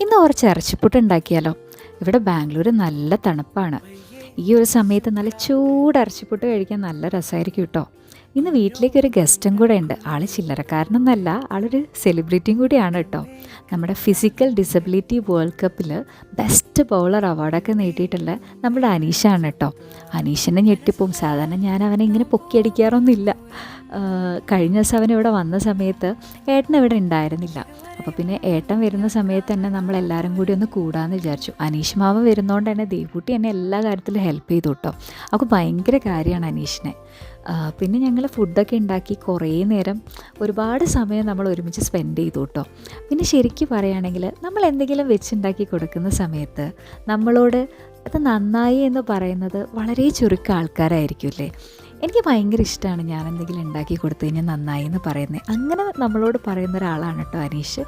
ഇന്ന് കുറച്ച് ഇറച്ചിപ്പുട്ട് ഉണ്ടാക്കിയാലോ? ഇവിടെ ബാംഗ്ലൂർ നല്ല തണുപ്പാണ്. ഈ ഒരു സമയത്ത് നല്ല ചൂട് ഇറച്ചിപ്പുട്ട് കഴിക്കാൻ നല്ല രസമായിരിക്കും കേട്ടോ. ഇന്ന് വീട്ടിലേക്ക് ഒരു ഗസ്റ്റും കൂടെ ഉണ്ട്. ആൾ ചില്ലറക്കാരനൊന്നല്ല, ആളൊരു സെലിബ്രിറ്റിയും കൂടിയാണ് കേട്ടോ. നമ്മുടെ ഫിസിക്കൽ ഡിസബിലിറ്റി വേൾഡ് കപ്പിൽ ബെസ്റ്റ് ബൗളർ അവാർഡൊക്കെ നേടിയിട്ടുള്ള നമ്മുടെ അനീഷാണ് കേട്ടോ. അനീഷിനെ ഞെട്ടിപ്പോവും. സാധാരണ ഞാൻ അവനെ ഇങ്ങനെ പൊക്കിയടിക്കാറൊന്നുമില്ല. കഴിഞ്ഞ ദിവസം അവൻ ഇവിടെ വന്ന സമയത്ത് ഏട്ടൻ ഇവിടെ ഉണ്ടായിരുന്നില്ല. അപ്പോൾ പിന്നെ ഏട്ടൻ വരുന്ന സമയത്ത് തന്നെ നമ്മളെല്ലാവരും കൂടി ഒന്ന് കൂടാമെന്ന് വിചാരിച്ചു. അനീഷ് മാമ വരുന്നതുകൊണ്ട് തന്നെ ദേവൂട്ടി എന്നെ എല്ലാ കാര്യത്തിലും ഹെൽപ്പ് ചെയ്തു കേട്ടോ. അപ്പോൾ ഭയങ്കര കാര്യമാണ് അനീഷിനെ. പിന്നെ ഞങ്ങൾ ഫുഡൊക്കെ ഉണ്ടാക്കി കുറേ നേരം ഒരുപാട് സമയം നമ്മൾ ഒരുമിച്ച് സ്പെൻഡ് ചെയ്തു കേട്ടോ. പിന്നെ ശരിക്കും പറയുകയാണെങ്കിൽ നമ്മൾ എന്തെങ്കിലും വെച്ചുണ്ടാക്കി കൊടുക്കുന്ന സമയത്ത് നമ്മളോട് അത് നന്നായി എന്ന് പറയുന്നത് വളരെ ചുരുക്കം ആൾക്കാരായിരിക്കും അല്ലേ. എനിക്ക് ഭയങ്കര ഇഷ്ടമാണ് ഞാൻ എന്തെങ്കിലും ഉണ്ടാക്കി കൊടുത്തു കഴിഞ്ഞാൽ നന്നായി എന്ന് പറയുന്നത്. അങ്ങനെ നമ്മളോട് പറയുന്ന ഒരാളാണ് കേട്ടോ അനീഷ്.